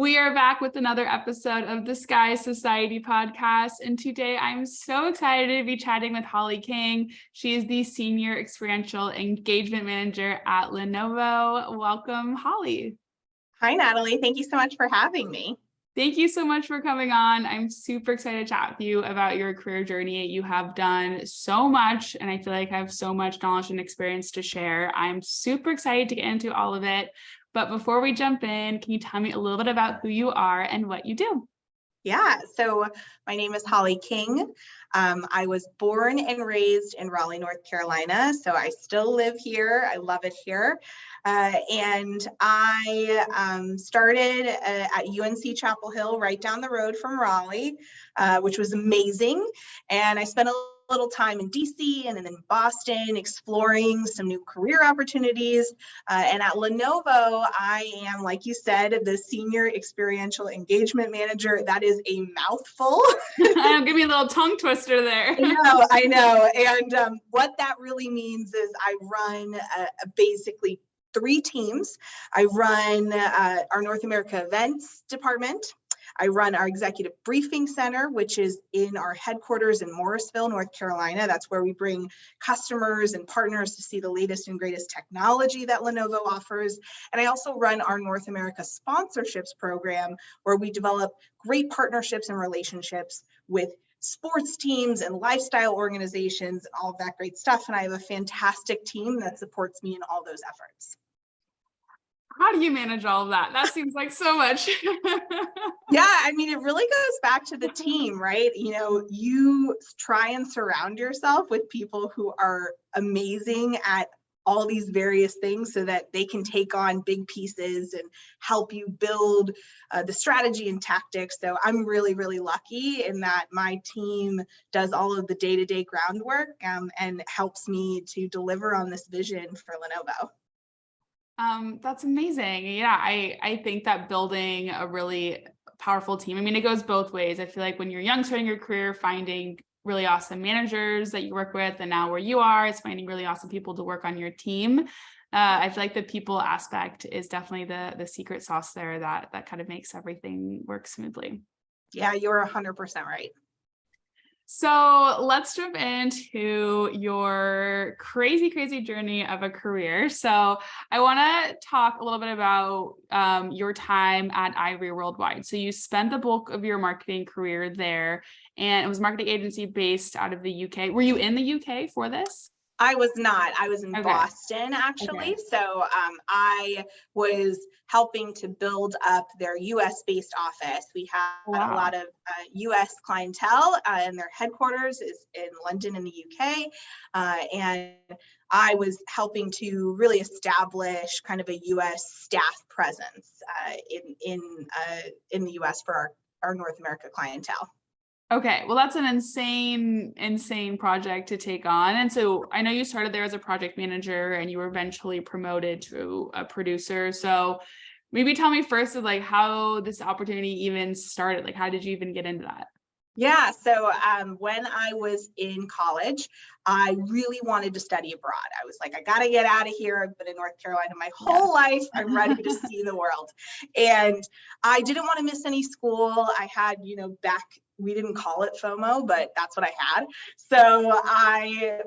We are back with another episode of the Sky Society podcast. And today I'm so excited to be chatting with Holly King. She is the Senior Experiential Engagement Manager at Lenovo. Welcome, Holly. Hi, Natalie. Thank you so much for having me. Thank you so much for coming on. I'm super excited to chat with you about your career journey. You have done so much, and I feel like I have so much knowledge and experience to share. I'm super excited to get into all of it. But before we jump in, can you tell me a little bit about who you are and what you do? Yeah, so my name is Holly King. I was born and raised in Raleigh, North Carolina, so I still live here. I love it here. And I started at UNC Chapel Hill, right down the road from Raleigh, which was amazing. And I spent a little time in DC and then in Boston exploring some new career opportunities. And at Lenovo, I am, like you said, the Senior Experiential Engagement Manager. That is a mouthful. Give me a little tongue twister there. I know. And what that really means is I run basically 3 teams. I run our North America events department. I run our executive briefing center, which is in our headquarters in Morrisville, North Carolina. That's where we bring customers and partners to see the latest and greatest technology that Lenovo offers. And I also run our North America sponsorships program, where we develop great partnerships and relationships with sports teams and lifestyle organizations and all of that great stuff. And I have a fantastic team that supports me in all those efforts. How do you manage all of that? That seems like so much. Yeah, I mean, it really goes back to the team, right? You know, you try and surround yourself with people who are amazing at all these various things so that they can take on big pieces and help you build the strategy and tactics. So I'm really, really lucky in that my team does all of the day-to-day groundwork and helps me to deliver on this vision for Lenovo. That's amazing. Yeah, I think that building a really powerful team, I mean, it goes both ways. I feel like when you're young, starting your career, finding really awesome managers that you work with, and now where you are is finding really awesome people to work on your team. I feel like the people aspect is definitely the secret sauce there that kind of makes everything work smoothly. Yeah, you're 100% right. So let's jump into your crazy, crazy journey of a career. So I want to talk a little bit about your time at Ivory Worldwide. So you spent the bulk of your marketing career there, and it was a marketing agency based out of the UK. Were you in the UK for this? I was not. I was in Boston, actually. Okay. So I was helping to build up their US-based office. We had a lot of US clientele, and their headquarters is in London in the UK. And I was helping to really establish kind of a US staff presence in the US for our North America clientele. Okay, well, that's an insane project to take on. And so I know you started there as a project manager and you were eventually promoted to a producer. So maybe tell me first of like how this opportunity even started. Like, how did you even get into that? Yeah, so when I was in college, I really wanted to study abroad. I was like, I got to get out of here. I've been in North Carolina my whole life. I'm ready to see the world. And I didn't want to miss any school. I had, we didn't call it FOMO, but that's what I had. So I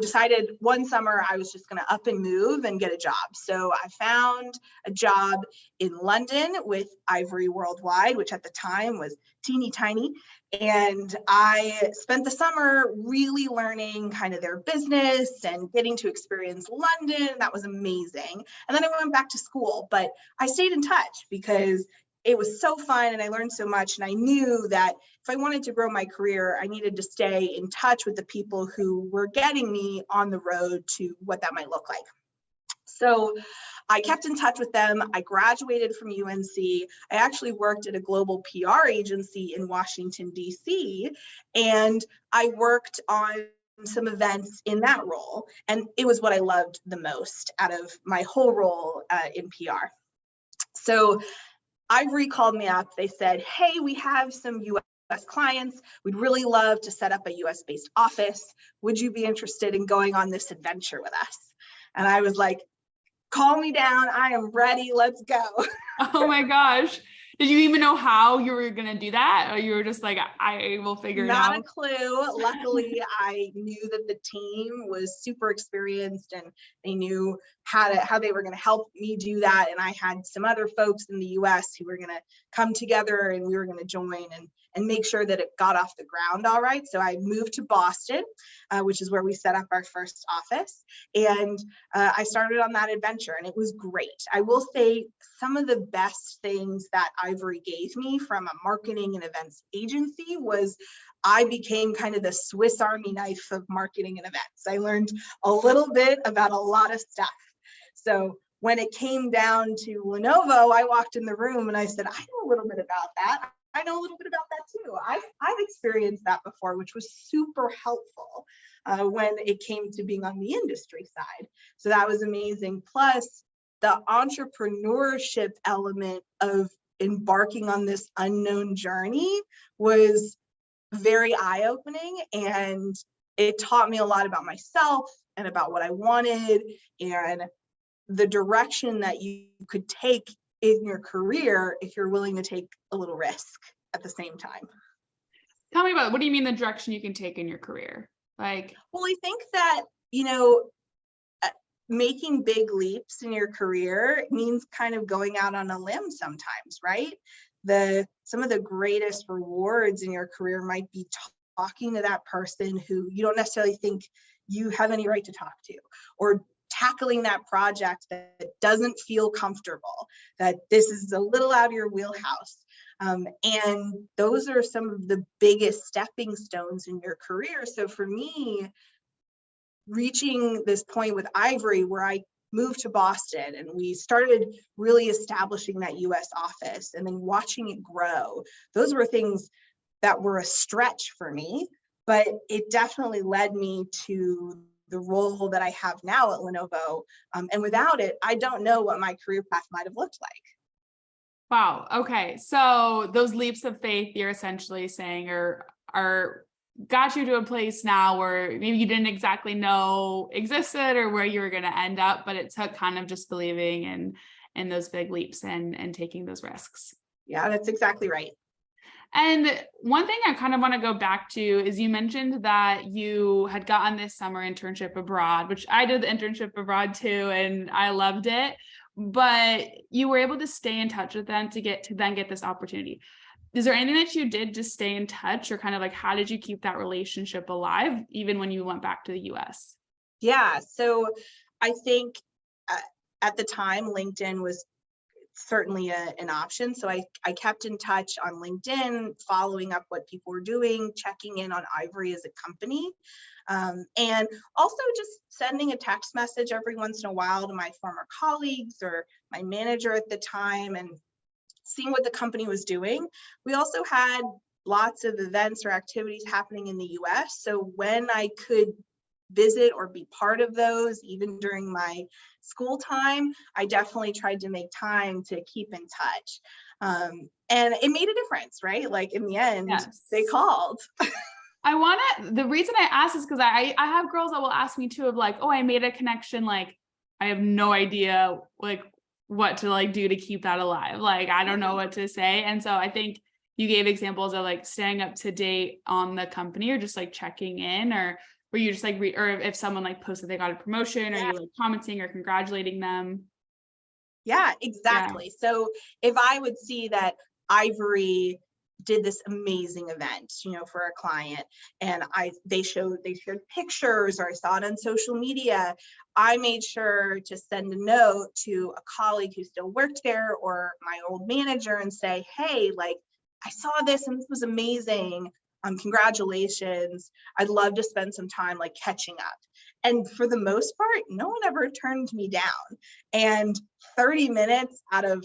decided one summer I was just going to up and move and get a job. So I found a job in London with Ivory Worldwide, which at the time was teeny tiny. And I spent the summer really learning kind of their business and getting to experience London. That was amazing. And then I went back to school, but I stayed in touch because it was so fun and I learned so much. And I knew that if I wanted to grow my career, I needed to stay in touch with the people who were getting me on the road to what that might look like. So I kept in touch with them. I graduated from UNC. I actually worked at a global PR agency in Washington, DC, and I worked on some events in that role. And it was what I loved the most out of my whole role in PR. So Ivory called me up. They said, hey, we have some US clients. We'd really love to set up a US-based office. Would you be interested in going on this adventure with us? And I was like, call me down. I am ready. Let's go. Oh my gosh. Did you even know how you were going to do that? Or you were just like, I will figure it Not a out? clue. Luckily, I knew that the team was super experienced and they knew how they were going to help me do that. And I had some other folks in the US who were going to come together and we were going to join and make sure that it got off the ground all right. So I moved to Boston, which is where we set up our first office. And I started on that adventure and it was great. I will say some of the best things that Ivory gave me from a marketing and events agency was I became kind of the Swiss Army knife of marketing and events. I learned a little bit about a lot of stuff. So when it came down to Lenovo, I walked in the room and I said, I know a little bit about that. I know a little bit about that too. I've experienced that before, which was super helpful when it came to being on the industry side. So that was amazing. Plus the entrepreneurship element of embarking on this unknown journey was very eye-opening, and it taught me a lot about myself and about what I wanted and the direction that you could take in your career if you're willing to take a little risk at the same time. Tell me about it. What do you mean the direction you can take in your career? Like, well, I think that, making big leaps in your career means kind of going out on a limb sometimes, right? Some of the greatest rewards in your career might be talking to that person who you don't necessarily think you have any right to talk to, or tackling that project that doesn't feel comfortable, that this is a little out of your wheelhouse. And those are some of the biggest stepping stones in your career. So for me, reaching this point with Ivory where I moved to Boston and we started really establishing that US office and then watching it grow, those were things that were a stretch for me, but it definitely led me to the role that I have now at Lenovo. And without it, I don't know what my career path might have looked like. wow. Okay. So those leaps of faith you're essentially saying are got you to a place now where maybe you didn't exactly know existed or where you were going to end up, but it took kind of just believing in those big leaps and taking those risks. Yeah, that's exactly right. And one thing I kind of want to go back to is you mentioned that you had gotten this summer internship abroad, which I did the internship abroad too, and I loved it. But you were able to stay in touch with them to then get this opportunity. Is there anything that you did to stay in touch, or kind of like how did you keep that relationship alive even when you went back to the US? Yeah, so I think at the time, LinkedIn was certainly an option. So I kept in touch on LinkedIn, following up what people were doing, checking in on Ivory as a company, and also just sending a text message every once in a while to my former colleagues or my manager at the time and seeing what the company was doing. We also had lots of events or activities happening in the US. So when I could visit or be part of those, even during my school time, I definitely tried to make time to keep in touch. And it made a difference, right? Like in the end, Yes. they called. The reason I asked is because I have girls that will ask me too of like, oh, I made a connection. Like, I have no idea like what to like do to keep that alive. Like, I don't know what to say. And so I think you gave examples of like staying up to date on the company or just like checking in, or were you just like, or if someone like posted they got a promotion, Yeah. are you like commenting or congratulating them? Yeah, Yeah. exactly. So if I would see that Ivory did this amazing event, for a client, and they shared pictures, or I saw it on social media, I made sure to send a note to a colleague who still worked there or my old manager and say, hey, like, I saw this and this was amazing. Congratulations. I'd love to spend some time like catching up. And for the most part, no one ever turned me down. And 30 minutes out of,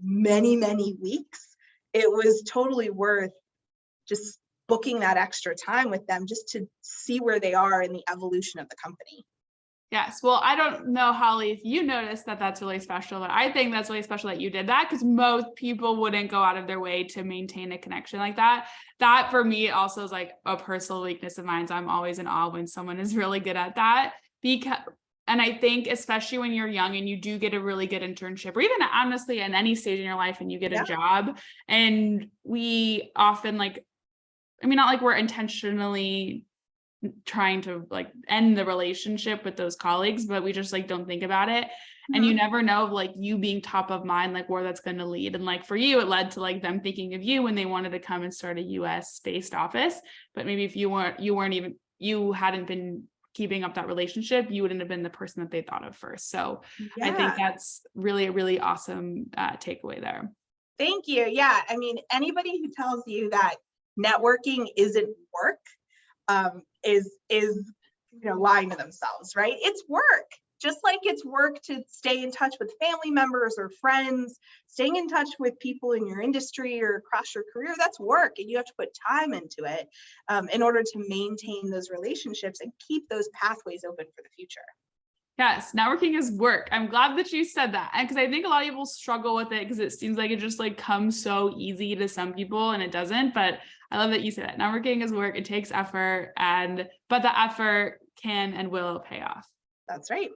many, many weeks, it was totally worth just booking that extra time with them just to see where they are in the evolution of the company. Yes. Well, I don't know, Holly, if you noticed that that's really special, but I think that's really special that you did that because most people wouldn't go out of their way to maintain a connection like that. That for me also is like a personal weakness of mine. So I'm always in awe when someone is really good at that, because And I think especially when you're young and you do get a really good internship, or even honestly in any stage in your life and you get a Yeah. job, and we often like, I mean, not like we're intentionally trying to like end the relationship with those colleagues, but we just like don't think about it. And you Mhm. never know of like you being top of mind, like where that's going to lead. And like for you, it led to like them thinking of you when they wanted to come and start a US based office. But maybe if you hadn't been keeping up that relationship, you wouldn't have been the person that they thought of first. So I think Yeah. that's really a really awesome takeaway there. Thank you. Yeah. I mean, anybody who tells you that networking isn't work is lying to themselves, right? It's work. Just like it's work to stay in touch with family members or friends, staying in touch with people in your industry or across your career, that's work. And you have to put time into it in order to maintain those relationships and keep those pathways open for the future. Yes, networking is work. I'm glad that you said that. And because I think a lot of people struggle with it because it seems like it just like comes so easy to some people and it doesn't. But I love that you said that. Networking is work. It takes effort, but the effort can and will pay off. That's right.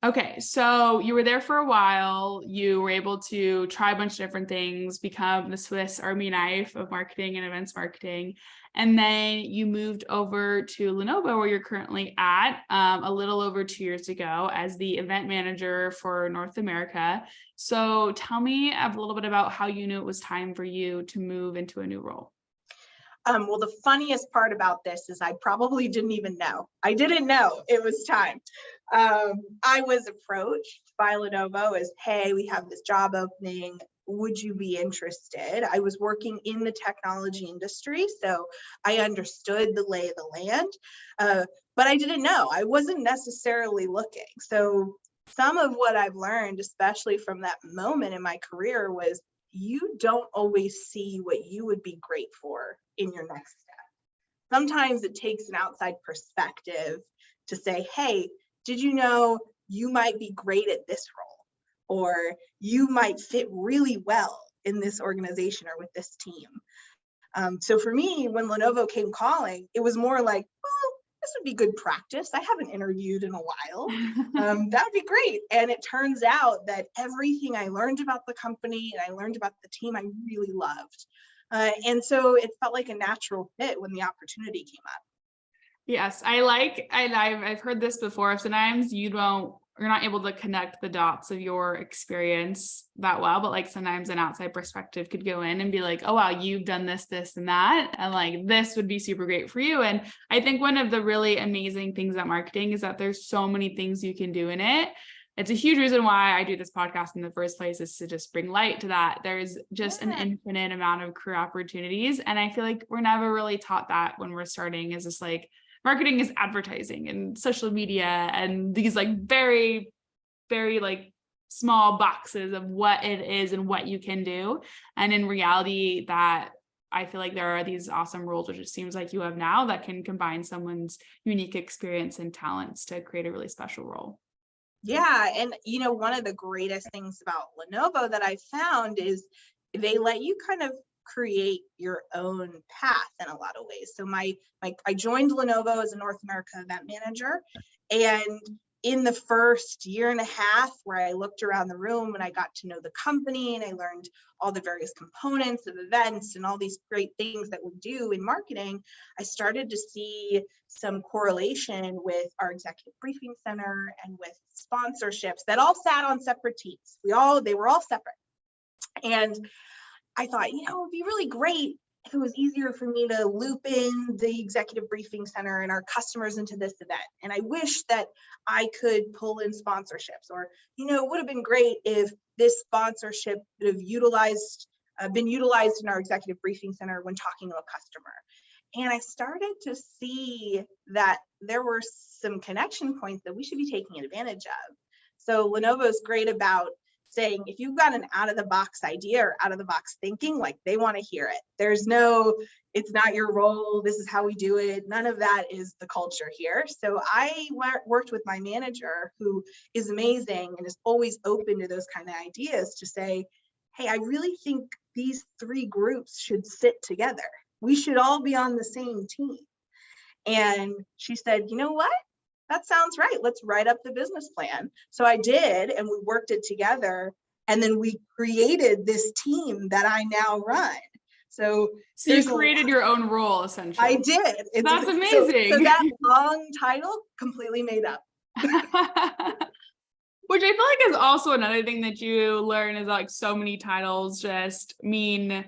Okay, so you were there for a while. You were able to try a bunch of different things, become the Swiss Army knife of marketing and events marketing. And then you moved over to Lenovo, where you're currently at, a little over 2 years ago as the event manager for North America. So tell me a little bit about how you knew it was time for you to move into a new role. Well, the funniest part about this is I probably didn't even know. I didn't know it was time. I was approached by Lenovo as, hey, we have this job opening. Would you be interested? I was working in the technology industry, so I understood the lay of the land, but I didn't know. I wasn't necessarily looking. So some of what I've learned, especially from that moment in my career, was you don't always see what you would be great for in your next step. Sometimes it takes an outside perspective to say, hey, did you know you might be great at this role? Or you might fit really well in this organization or with this team. So for me, when Lenovo came calling, it was more like, well, this would be good practice. I haven't interviewed in a while. That would be great. And it turns out that everything I learned about the company and I learned about the team, I really loved. And so it felt like a natural fit when the opportunity came up. Yes, I've heard this before. Sometimes you're not able to connect the dots of your experience that well, but like sometimes an outside perspective could go in and be like, oh wow, you've done this, this, and that. And like this would be super great for you. And I think one of the really amazing things about marketing is that there's so many things you can do in it. It's a huge reason why I do this podcast in the first place, is to just bring light to that. There's just an infinite amount of career opportunities. And I feel like we're never really taught that when we're starting, is just like, marketing is advertising and social media and these like very, very like small boxes of what it is and what you can do. And in reality, that I feel like there are these awesome roles, which it seems like you have now, that can combine someone's unique experience and talents to create a really special role. Yeah. And, one of the greatest things about Lenovo that I found is they let you kind of create your own path in a lot of ways. So I joined Lenovo as a North America event manager. And in the first year and a half, where I looked around the room and I got to know the company and I learned all the various components of events and all these great things that we do in marketing, I started to see some correlation with our executive briefing center and with sponsorships that all sat on separate teams. They were all separate. And I thought, it would be really great if it was easier for me to loop in the executive briefing center and our customers into this event. And I wish that I could pull in sponsorships, or, it would have been great if this sponsorship would have been utilized in our executive briefing center when talking to a customer. And I started to see that there were some connection points that we should be taking advantage of. So Lenovo is great about saying, if you've got an out of the box idea or out of the box thinking, like, they want to hear it. It's not your role, this is how we do it. None of that is the culture here. So I worked with my manager, who is amazing and is always open to those kind of ideas, to say, hey, I really think these three groups should sit together. We should all be on the same team. And she said, you know what? that sounds right. Let's write up the business plan. So I did, and we worked it together. And then we created this team that I now run. So you created your own role, essentially. I did. That's amazing. So that long title, completely made up. Which I feel like is also another thing that you learn is like so many titles just mean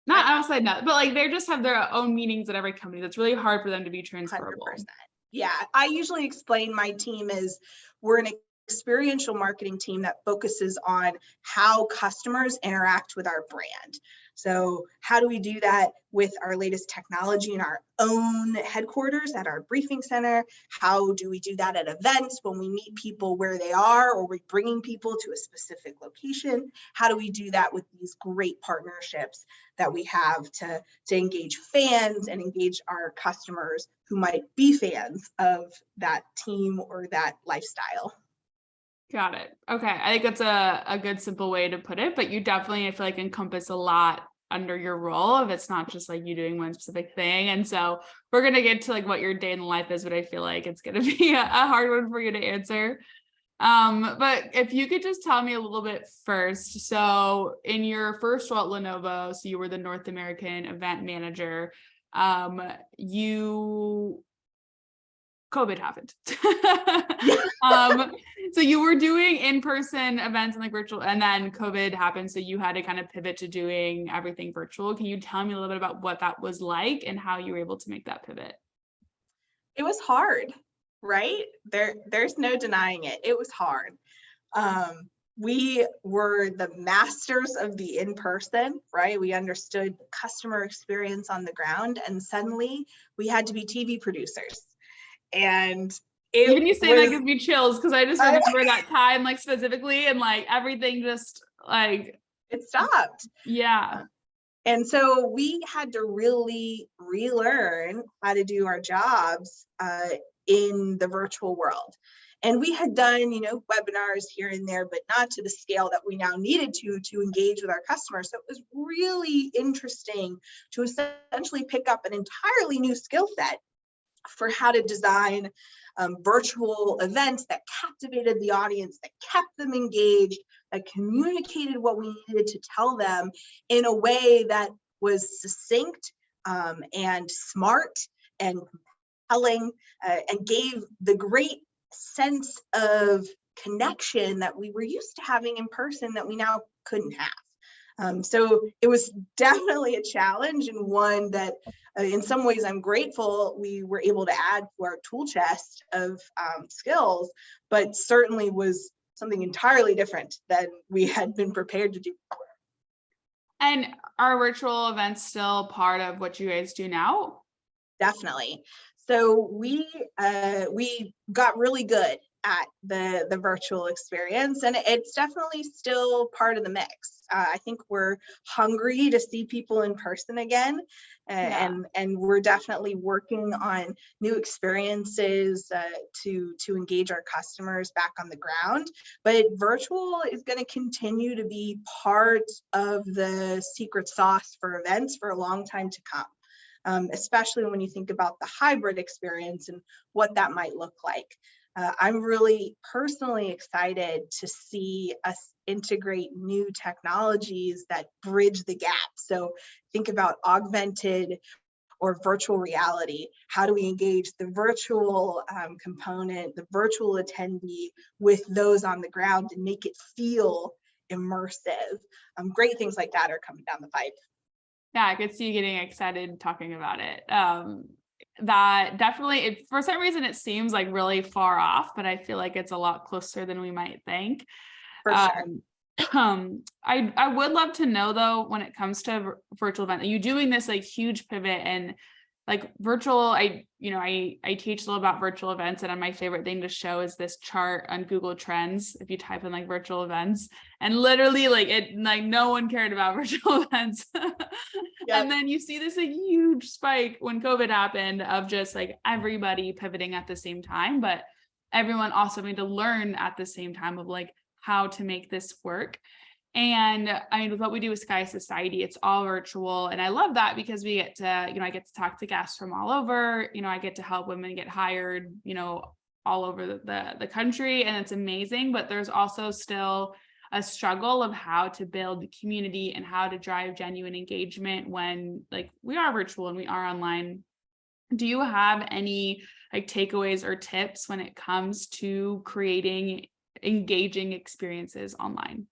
not outside not, but like they just have their own meanings at every company. That's really hard for them to be transferable. 100%. Yeah, I usually explain my team as we're an experiential marketing team that focuses on how customers interact with our brand. So how do we do that with our latest technology in our own headquarters at our briefing center? How do we do that at events when we meet people where they are, or we're bringing people to a specific location? How do we do that with these great partnerships that we have to engage fans and engage our customers who might be fans of that team or that lifestyle? Got it. Okay. I think that's a good simple way to put it, but you definitely, I feel like, encompass a lot under your role if it's not just like you doing one specific thing. And so we're going to get to like what your day in the life is, but I feel like it's going to be a hard one for you to answer. But if you could just tell me a little bit first. So in your first role at Lenovo, so you were the North American event manager, COVID happened. So you were doing in-person events and like virtual, and then COVID happened. So you had to kind of pivot to doing everything virtual. Can you tell me a little bit about what that was like and how you were able to make that pivot? It was hard, right? There's no denying it. It was hard. We were the masters of the in-person, right? We understood customer experience on the ground, and suddenly we had to be TV producers. And even you say that gives me chills because I just remember that time like specifically, and like everything just like it stopped. Yeah. And so we had to really relearn how to do our jobs in the virtual world. And we had done, webinars here and there, but not to the scale that we now needed to engage with our customers. So it was really interesting to essentially pick up an entirely new skill set for how to design virtual events that captivated the audience, that kept them engaged, that communicated what we needed to tell them in a way that was succinct and smart and compelling, and gave the great sense of connection that we were used to having in person that we now couldn't have. So it was definitely a challenge, and one that in some ways I'm grateful we were able to add to our tool chest of skills, but certainly was something entirely different than we had been prepared to do before. And are virtual events still part of what you guys do now? Definitely. So we got really good at the virtual experience, and it's definitely still part of the mix. I think we're hungry to see people in person again, and we're definitely working on new experiences to engage our customers back on the ground. But virtual is going to continue to be part of the secret sauce for events for a long time to come. Especially when you think about the hybrid experience and what that might look like. I'm really personally excited to see us integrate new technologies that bridge the gap. So think about augmented or virtual reality. How do we engage the virtual component, the virtual attendee with those on the ground and make it feel immersive? Great things like that are coming down the pipe. Yeah, I could see you getting excited talking about it. That definitely, for some reason, it seems like really far off, but I feel like it's a lot closer than we might think. For sure. I would love to know though, when it comes to virtual event, are you doing this like huge pivot and like virtual? I teach a little about virtual events, and my favorite thing to show is this chart on Google Trends. If you type in like virtual events, and literally like no one cared about virtual events. Yep. And then you see this like huge spike when COVID happened of just like everybody pivoting at the same time, but everyone also need to learn at the same time of like how to make this work. And I mean, with what we do with Sky Society, it's all virtual. And I love that because we get to, I get to talk to guests from all over, I get to help women get hired, all over the country, and it's amazing, but there's also still a struggle of how to build community and how to drive genuine engagement when like we are virtual and we are online. Do you have any like takeaways or tips when it comes to creating engaging experiences online?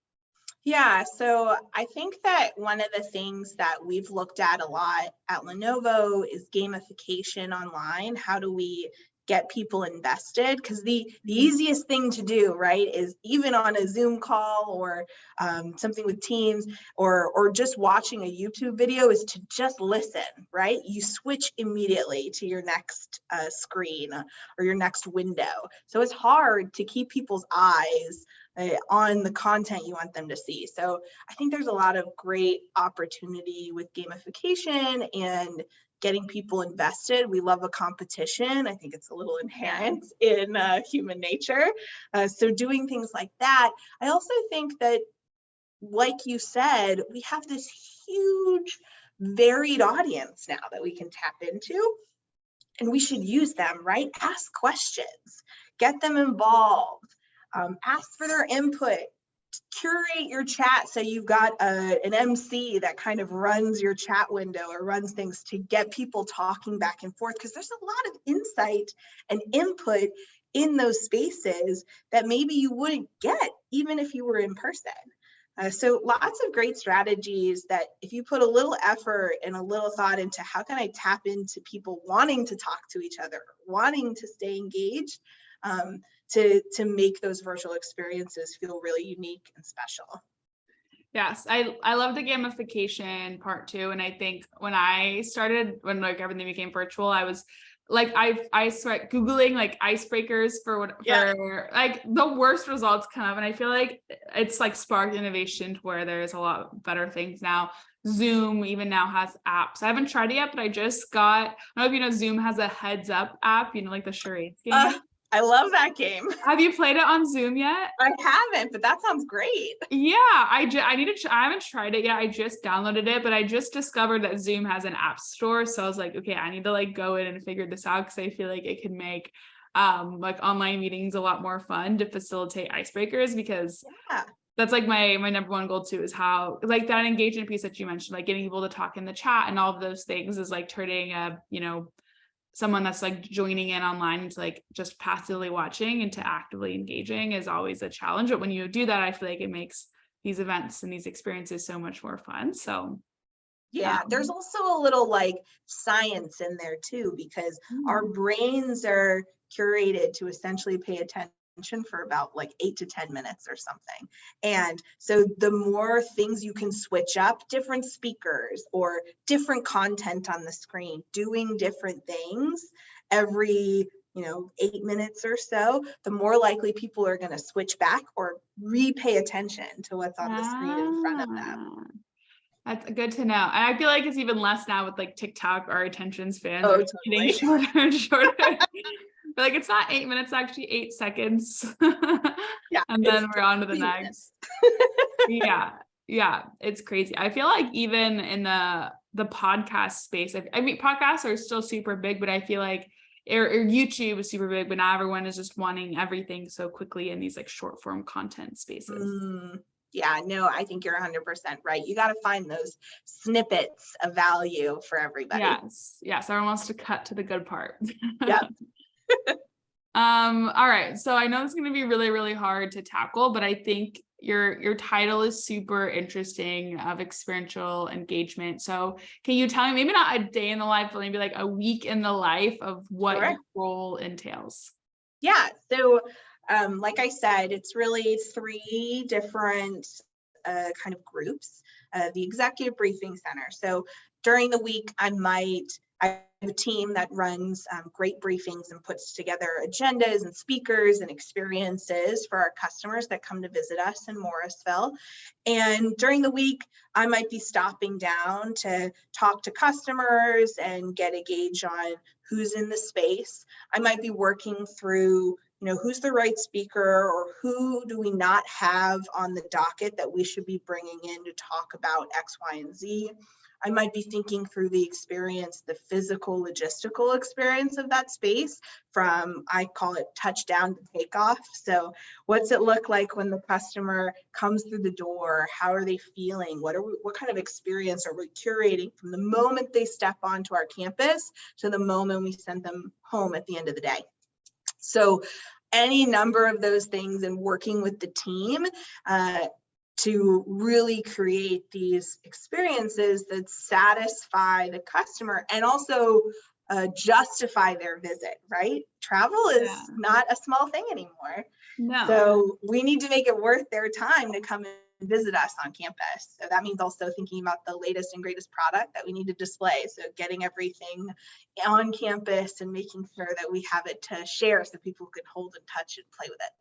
Yeah, so I think that one of the things that we've looked at a lot at Lenovo is gamification online. How do we get people invested? Because the easiest thing to do, right, is even on a Zoom call or something with Teams or just watching a YouTube video is to just listen, right? You switch immediately to your next screen or your next window. So it's hard to keep people's eyes on the content you want them to see. So I think there's a lot of great opportunity with gamification and getting people invested. We love a competition. I think it's a little inherent in human nature. So doing things like that. I also think that, like you said, we have this huge, varied audience now that we can tap into, and we should use them, right? Ask questions, get them involved. Ask for their input, curate your chat so you've got an MC that kind of runs your chat window or runs things to get people talking back and forth, because there's a lot of insight and input in those spaces that maybe you wouldn't get even if you were in person. So lots of great strategies that if you put a little effort and a little thought into how can I tap into people wanting to talk to each other, wanting to stay engaged, to make those virtual experiences feel really unique and special. Yes, I love the gamification part too. And I think when like everything became virtual, I was like, I swear Googling like icebreakers for like the worst results come up. And I feel like it's like sparked innovation to where there's a lot better things now. Zoom even now has apps. I haven't tried it yet, but I just got, I don't know if you know, Zoom has a heads up app, like the charades game. I love that game. Have you played it on Zoom yet? I haven't, but that sounds great. Yeah, I need to. I haven't tried it yet. I just downloaded it, but I just discovered that Zoom has an app store. So I was like, okay, I need to like go in and figure this out because I feel like it can make like online meetings a lot more fun to facilitate icebreakers, because that's like my number one goal too, is how like that engagement piece that you mentioned, like getting people to talk in the chat and all of those things is like turning a someone that's like joining in online to like just passively watching into actively engaging is always a challenge. But when you do that, I feel like it makes these events and these experiences so much more fun. So there's also a little like science in there too, because our brains are curated to essentially pay attention for about like 8 to 10 minutes or something. And so the more things you can switch up, different speakers or different content on the screen, doing different things every 8 minutes or so, the more likely people are going to switch back or re-pay attention to what's on the screen in front of them. That's good to know. And I feel like it's even less now with like TikTok. Our attention spans are getting shorter and shorter. But like it's not 8 minutes, actually 8 seconds. And then we're on to the next. Yeah, it's crazy. I feel like even in the podcast space, I mean, podcasts are still super big, but I feel like or YouTube is super big, but now everyone is just wanting everything so quickly in these like short form content spaces. Yeah, no, I think you're 100% right. You got to find those snippets of value for everybody. Yes. Everyone wants to cut to the good part. Yep. All right. So I know it's going to be really, really hard to tackle, but I think your title is super interesting, of experiential engagement. So can you tell me, maybe not a day in the life, but maybe like a week in the life of what your role entails? Yeah. So like I said, it's really 3 different kind of groups. The Executive Briefing Center. So during the week, I have a team that runs great briefings and puts together agendas and speakers and experiences for our customers that come to visit us in Morrisville. And during the week, I might be stopping down to talk to customers and get a gauge on who's in the space. I might be working through who's the right speaker, or who do we not have on the docket that we should be bringing in to talk about X, Y, and Z. I might be thinking through the experience, the physical, logistical experience of that space, from, I call it touchdown to takeoff. So what's it look like when the customer comes through the door? How are they feeling? What kind of experience are we curating from the moment they step onto our campus to the moment we send them home at the end of the day? So any number of those things, and working with the team to really create these experiences that satisfy the customer and also justify their visit, right? Travel is not a small thing anymore. No. So we need to make it worth their time to come and visit us on campus. So that means also thinking about the latest and greatest product that we need to display. So getting everything on campus and making sure that we have it to share so people can hold and touch and play with it.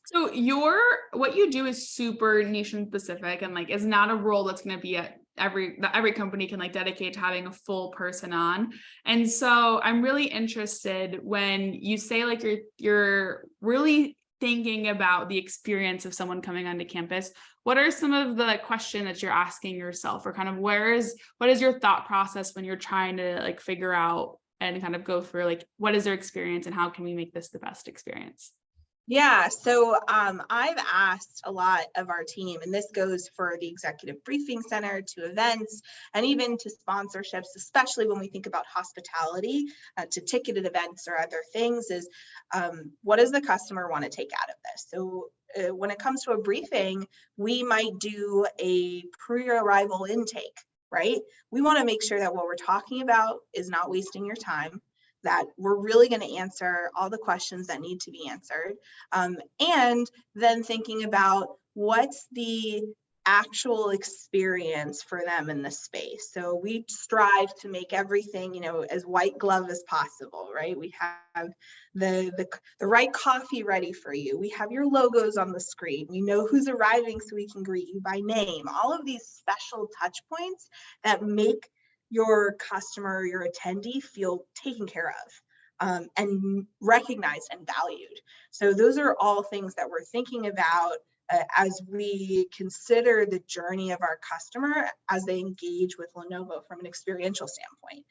So what you do is super niche and specific, and like is not a role that's going to be at every company can like dedicate to having a full person on. And so I'm really interested when you say like you're really thinking about the experience of someone coming onto campus. What are some of the questions that you're asking yourself, or kind of what is your thought process when you're trying to like figure out and kind of go through like what is their experience and how can we make this the best experience? Yeah, so I've asked a lot of our team, and this goes for the executive briefing center to events and even to sponsorships, especially when we think about hospitality, to ticketed events or other things, is what does the customer want to take out of this? So when it comes to a briefing, we might do a pre-arrival intake, right? We want to make sure that what we're talking about is not wasting your time, that we're really going to answer all the questions that need to be answered. And then thinking about what's the actual experience for them in the space. So we strive to make everything, as white glove as possible, right? We have the right coffee ready for you. We have your logos on the screen. We know who's arriving so we can greet you by name. All of these special touch points that make your customer, your attendee feel taken care of and recognized and valued. So those are all things that we're thinking about as we consider the journey of our customer as they engage with Lenovo from an experiential standpoint.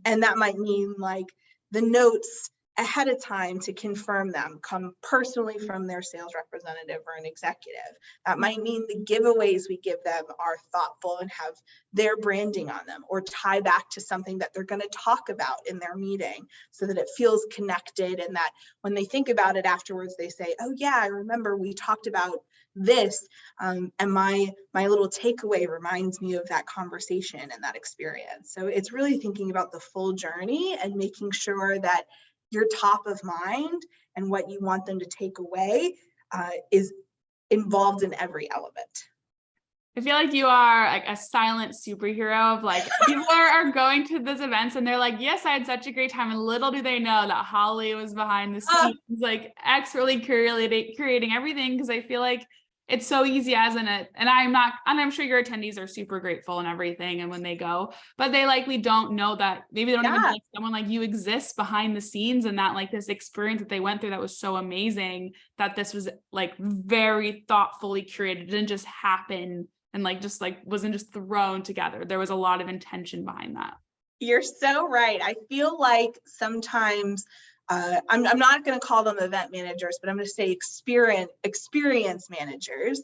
And that might mean like the notes ahead of time to confirm them come personally from their sales representative or an executive. That might mean the giveaways we give them are thoughtful and have their branding on them, or tie back to something that they're going to talk about in their meeting so that it feels connected, and that when they think about it afterwards, they say, oh yeah, I remember we talked about this, and my little takeaway reminds me of that conversation and that experience. So it's really thinking about the full journey and making sure that you're top of mind and what you want them to take away is involved in every element. I feel like you are like a silent superhero of like people are going to these events and they're like, yes, I had such a great time. And little do they know that Holly was behind the scenes, like expertly curating everything. Cause I feel like it's so easy and I'm sure your attendees are super grateful and everything. And when they go, but they likely don't know that maybe they don't even know like someone like you exists behind the scenes, and that like this experience that they went through that was so amazing, that this was like very thoughtfully curated. It didn't just happen and like just like wasn't just thrown together. There was a lot of intention behind that. You're so right. I feel like sometimes I'm not going to call them event managers, but I'm going to say experience managers,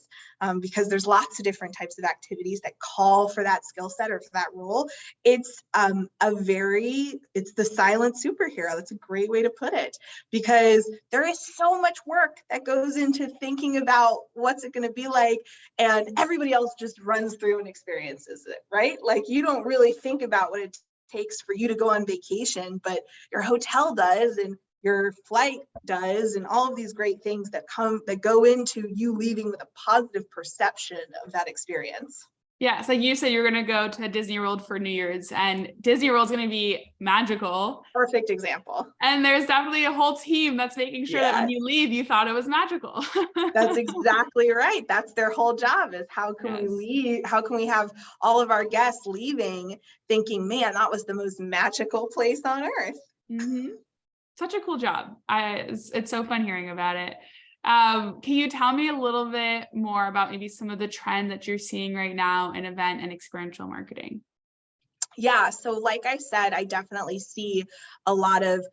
because there's lots of different types of activities that call for that skill set or for that role. It's it's the silent superhero. That's a great way to put it, because there is so much work that goes into thinking about what's it going to be like, and everybody else just runs through and experiences it, right? Like you don't really think about what it takes for you to go on vacation, but your hotel does, and your flight does, and all of these great things that go into you leaving with a positive perception of that experience. Yeah, so you said you're going to go to Disney World for New Year's, and Disney World's going to be magical. Perfect example. And there's definitely a whole team that's making sure that when you leave, you thought it was magical. That's exactly right. That's their whole job, is how can we leave? How can we have all of our guests leaving thinking, man, that was the most magical place on earth? Mm-hmm. such a cool job. It's so fun hearing about it. Can you tell me a little bit more about maybe some of the trends that you're seeing right now in event and experiential marketing? Yeah, so like I said, I definitely see a lot of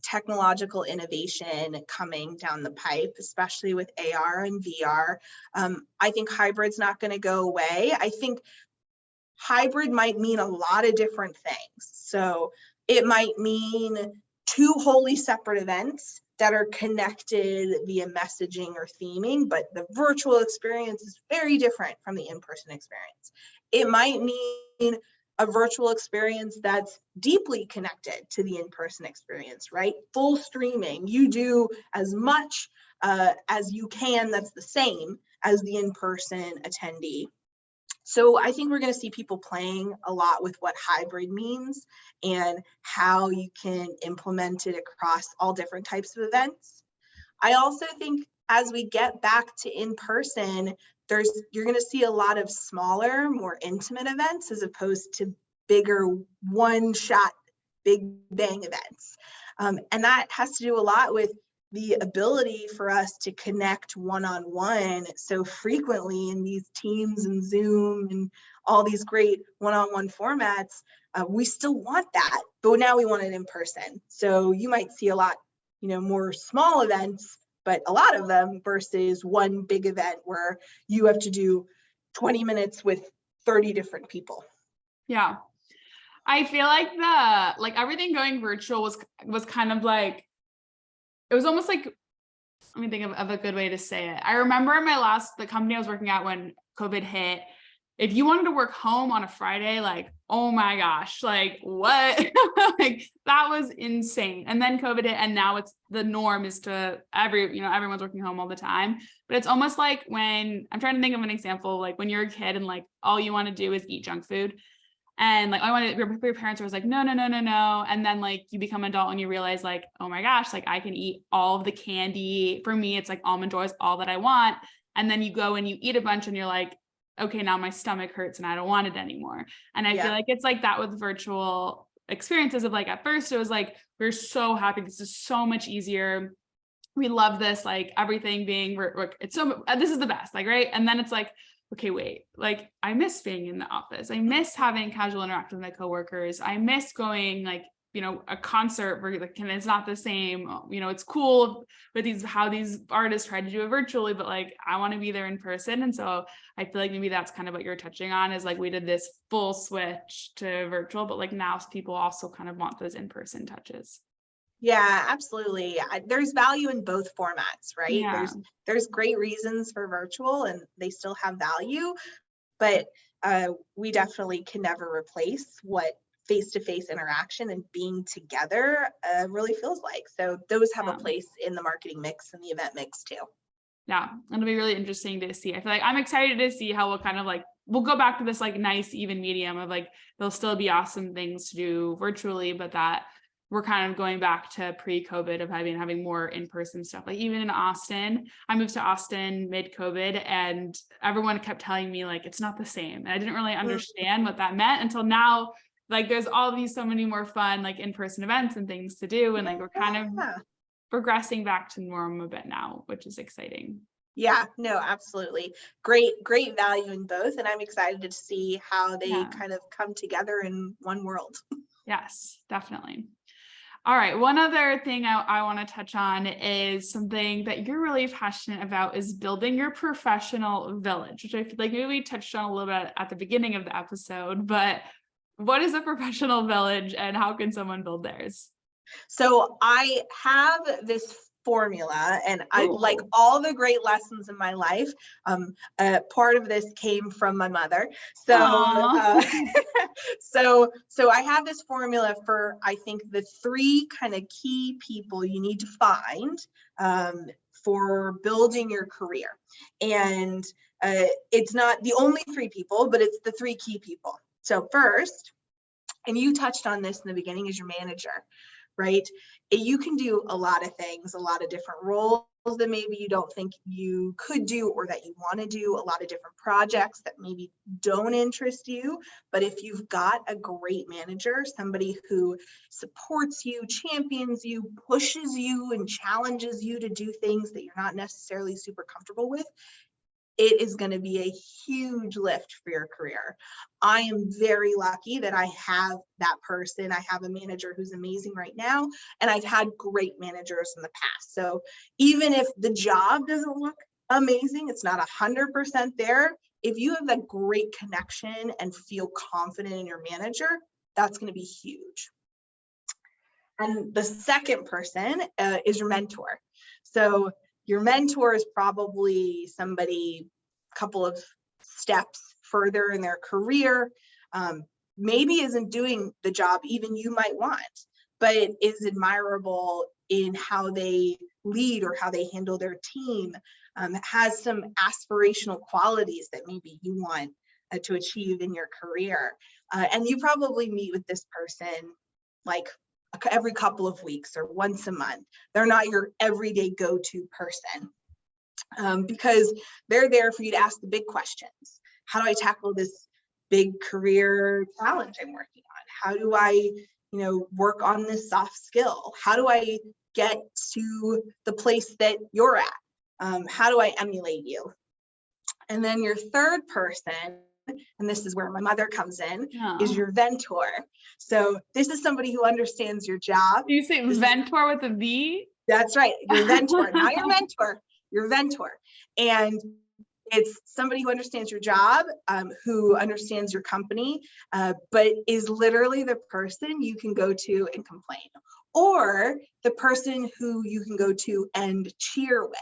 technological innovation coming down the pipe, especially with AR and VR. I think hybrid's not going to go away. I think hybrid might mean a lot of different things. So it might mean two wholly separate events that are connected via messaging or theming, but the virtual experience is very different from the in-person experience. It might mean a virtual experience that's deeply connected to the in-person experience, right? Full streaming, you do as much as you can that's the same as the in-person attendee. So I think we're going to see people playing a lot with what hybrid means and how you can implement it across all different types of events. I also think as we get back to in-person, you're going to see a lot of smaller, more intimate events as opposed to bigger one-shot, big bang events. And that has to do a lot with the ability for us to connect one-on-one so frequently in these Teams and Zoom and all these great one-on-one formats. We still want that, but now we want it in person. So you might see a lot, more small events, but a lot of them versus one big event where you have to do 20 minutes with 30 different people. Yeah. I feel like everything going virtual was kind of like, it was almost like, let me think of a good way to say it. I remember the company I was working at when COVID hit, if you wanted to work home on a Friday, like, oh my gosh, like what? Like that was insane. And then COVID hit, and now it's the norm is to everyone's working home all the time. But it's almost like when I'm trying to think of an example, like when you're a kid and like all you want to do is eat junk food. And like, your parents were like, no. And then like you become an adult and you realize like, oh my gosh, like I can eat all of the candy. For me, it's like Almond Joy is all that I want. And then you go and you eat a bunch and you're like, okay, now my stomach hurts and I don't want it anymore. And I feel like it's like that with virtual experiences of like, at first it was like, we're so happy. This is so much easier. We love this, like everything being, this is the best, like, right. And then it's like, okay, wait, like I miss being in the office. I miss having casual interaction with my coworkers. I miss going like, a concert where like, it's not the same, it's cool with how these artists try to do it virtually, but like, I want to be there in person. And so I feel like maybe that's kind of what you're touching on is like, we did this full switch to virtual, but like now people also kind of want those in-person touches. Yeah, absolutely. There's value in both formats, right? Yeah. There's great reasons for virtual and they still have value, but we definitely can never replace what face-to-face interaction and being together really feels like. So those have a place in the marketing mix and the event mix too. Yeah, it'll be really interesting to see. I feel like I'm excited to see how we'll go back to this like nice even medium of like, there'll still be awesome things to do virtually, but that we're kind of going back to pre-COVID of having more in-person stuff. Like even in Austin, I moved to Austin mid-COVID and everyone kept telling me like, it's not the same. And I didn't really understand what that meant until now, like there's so many more fun, like in-person events and things to do. And like, we're kind of progressing back to norm a bit now, which is exciting. Yeah, no, absolutely. Great value in both. And I'm excited to see how they kind of come together in one world. Yes, definitely. All right. One other thing I want to touch on is something that you're really passionate about is building your professional village, which I feel like maybe we touched on a little bit at the beginning of the episode, but what is a professional village and how can someone build theirs? So I have this formula and I like all the great lessons in my life. Part of this came from my mother. So, so I have this formula for, I think the three kind of key people you need to find for building your career. And it's not the only three people, but it's the three key people. So first, and you touched on this in the beginning, is your manager. right? You can do a lot of things, a lot of different roles that maybe you don't think you could do or that you want to do, a lot of different projects that maybe don't interest you. But if you've got a great manager, somebody who supports you, champions you, pushes you, and challenges you to do things that you're not necessarily super comfortable with, it is going to be a huge lift for your career. I am very lucky that I have that person. I have a manager who's amazing right now, and I've had great managers in the past. So even if the job doesn't look amazing, it's not 100% there. If you have that great connection and feel confident in your manager, that's going to be huge. And the second person is your mentor. So your mentor is probably somebody a couple of steps further in their career, maybe isn't doing the job even you might want, but is admirable in how they lead or how they handle their team, has some aspirational qualities that maybe you want to achieve in your career. And you probably meet with this person like every couple of weeks or once a month. They're not your everyday go-to person, because they're there for you to ask the big questions. How do I tackle this big career challenge I'm working on? How do I, work on this soft skill? How do I get to the place that you're at? How do I emulate you? And then your third person, and this is where my mother comes in, is your mentor. So this is somebody who understands your job. Do you say mentor with a V? That's right, your mentor, not your mentor, your mentor. And it's somebody who understands your job, who understands your company, but is literally the person you can go to and complain, or the person who you can go to and cheer with.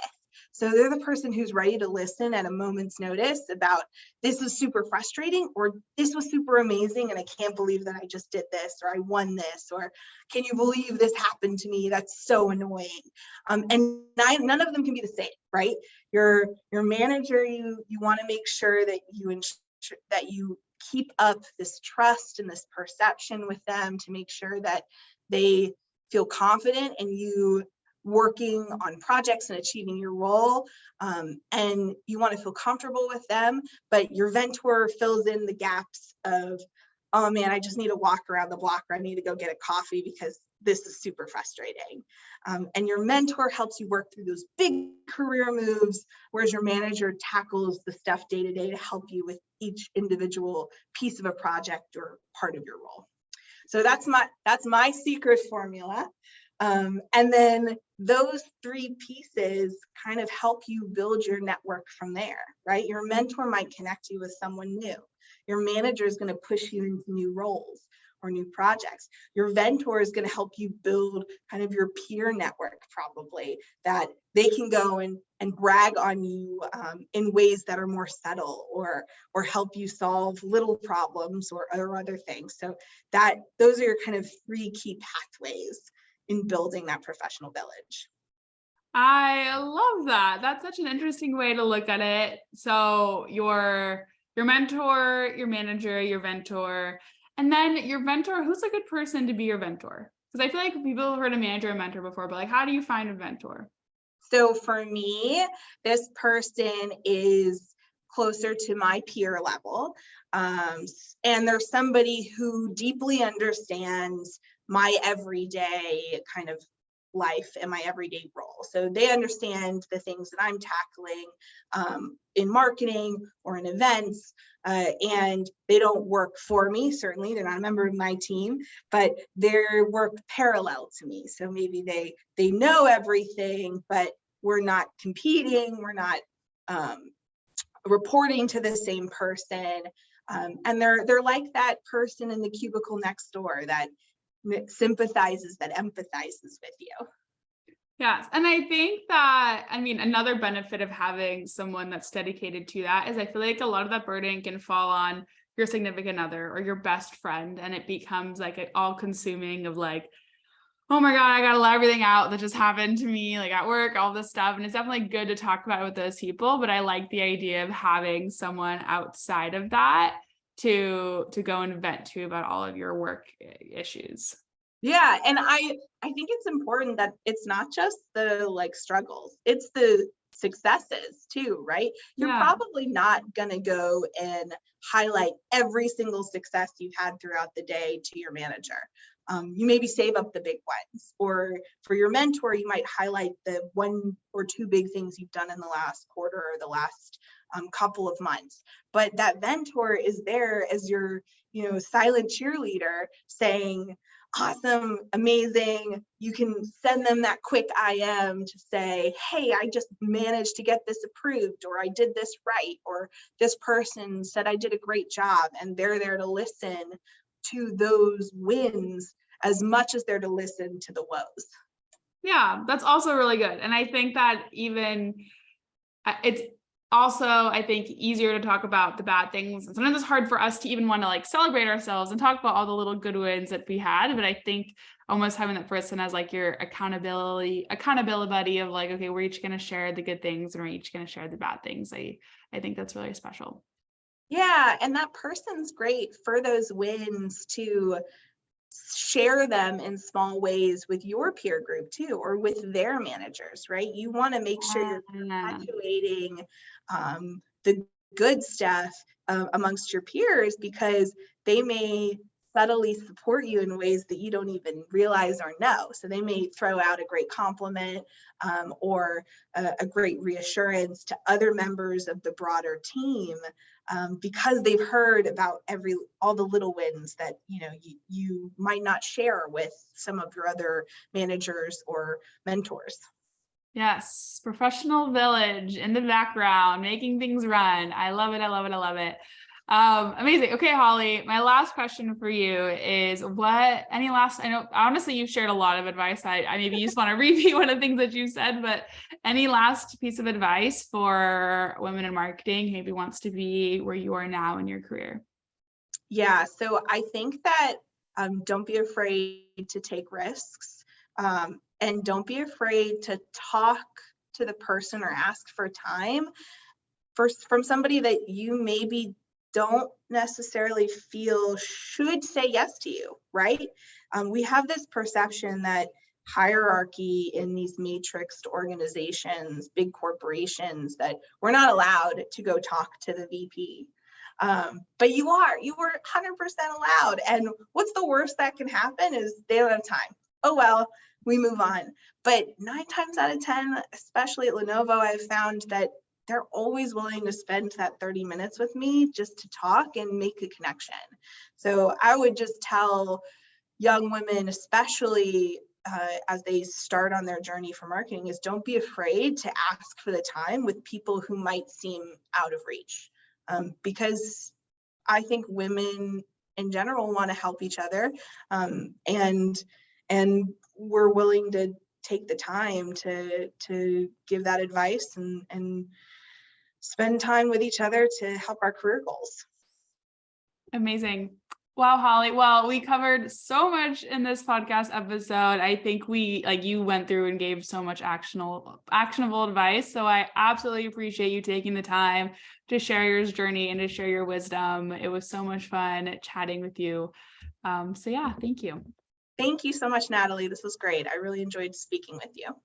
So they're the person who's ready to listen at a moment's notice about, this is super frustrating, or this was super amazing and I can't believe that I just did this, or I won this, or can you believe this happened to me? That's so annoying. And none of them can be the same, right? Your manager, you want to make sure that you keep up this trust and this perception with them to make sure that they feel confident in you working on projects and achieving your role, and you want to feel comfortable with them, but your mentor fills in the gaps of, oh man, I just need to walk around the block, or I need to go get a coffee because this is super frustrating. And your mentor helps you work through those big career moves, whereas your manager tackles the stuff day to day to help you with each individual piece of a project or part of your role. So that's my secret formula. And then those three pieces kind of help you build your network from there, right? Your mentor might connect you with someone new. Your manager is going to push you into new roles or new projects. Your mentor is going to help you build kind of your peer network, probably, that they can go and brag on you in ways that are more subtle, or help you solve little problems or other things. So those are your kind of three key pathways in building that professional village. I love that. That's such an interesting way to look at it. So your mentor, your manager, your mentor, and then your mentor, who's a good person to be your mentor? Because I feel like people have heard a manager and mentor before, but like, how do you find a mentor? So for me, this person is closer to my peer level. And there's somebody who deeply understands my everyday kind of life and my everyday role. So they understand the things that I'm tackling in marketing or in events, and they don't work for me. Certainly, they're not a member of my team, but they work parallel to me. So maybe they know everything, but we're not competing. We're not reporting to the same person, and they're like that person in the cubicle next door that sympathizes, that empathizes with you. Yes. And I think that, another benefit of having someone that's dedicated to that is I feel like a lot of that burden can fall on your significant other or your best friend. And it becomes like an all consuming of like, oh my God, I got to let everything out that just happened to me, like at work, all this stuff. And it's definitely good to talk about it with those people. But I like the idea of having someone outside of that to go and vent to about all of your work issues. Yeah, and I think it's important that it's not just the like struggles, it's the successes too, right? You're Yeah. probably not going to go and highlight every single success you've had throughout the day to your manager. You maybe save up the big ones, or for your mentor, you might highlight the one or two big things you've done in the last quarter or the last couple of months. But that mentor is there as your, silent cheerleader saying, awesome, amazing. You can send them that quick IM to say, hey, I just managed to get this approved, or I did this right, or this person said I did a great job. And they're there to listen to those wins as much as they're to listen to the woes. Yeah, that's also really good. And I think that even it's also, I think, easier to talk about the bad things. And sometimes it's hard for us to even want to like celebrate ourselves and talk about all the little good wins that we had. But I think almost having that person as like your accountability buddy of like, okay, we're each going to share the good things and we're each going to share the bad things. I think that's really special. Yeah, and that person's great for those wins to share them in small ways with your peer group too, or with their managers, right? You want to make sure you're Yeah. perpetuating the good stuff amongst your peers, because they may subtly support you in ways that you don't even realize or know. So they may throw out a great compliment or a great reassurance to other members of the broader team, because they've heard about all the little wins that you might not share with some of your other managers or mentors. Yes, professional village in the background, making things run. I love it. I love it. I love it. Amazing. Okay, Holly, my last question for you is I know honestly you've shared a lot of advice. I maybe you just want to repeat one of the things that you said, but any last piece of advice for women in marketing who maybe wants to be where you are now in your career? Yeah, so I think that don't be afraid to take risks, and don't be afraid to talk to the person or ask for time first from somebody that you maybe don't necessarily feel should say yes to you, right? We have this perception that hierarchy in these matrixed organizations, big corporations, that we're not allowed to go talk to the VP. But you were 100% allowed. And what's the worst that can happen is they don't have time. Oh, well, we move on. But 9 times out of 10, especially at Lenovo, I've found that they're always willing to spend that 30 minutes with me just to talk and make a connection. So I would just tell young women, especially as they start on their journey for marketing, is don't be afraid to ask for the time with people who might seem out of reach. Because I think women in general want to help each other, and we're willing to take the time to give that advice and spend time with each other to help our career goals. Amazing. Wow, Holly. Well, we covered so much in this podcast episode. I think you went through and gave so much actionable advice. So I absolutely appreciate you taking the time to share your journey and to share your wisdom. It was so much fun chatting with you. So yeah, thank you. Thank you so much, Natalie. This was great. I really enjoyed speaking with you.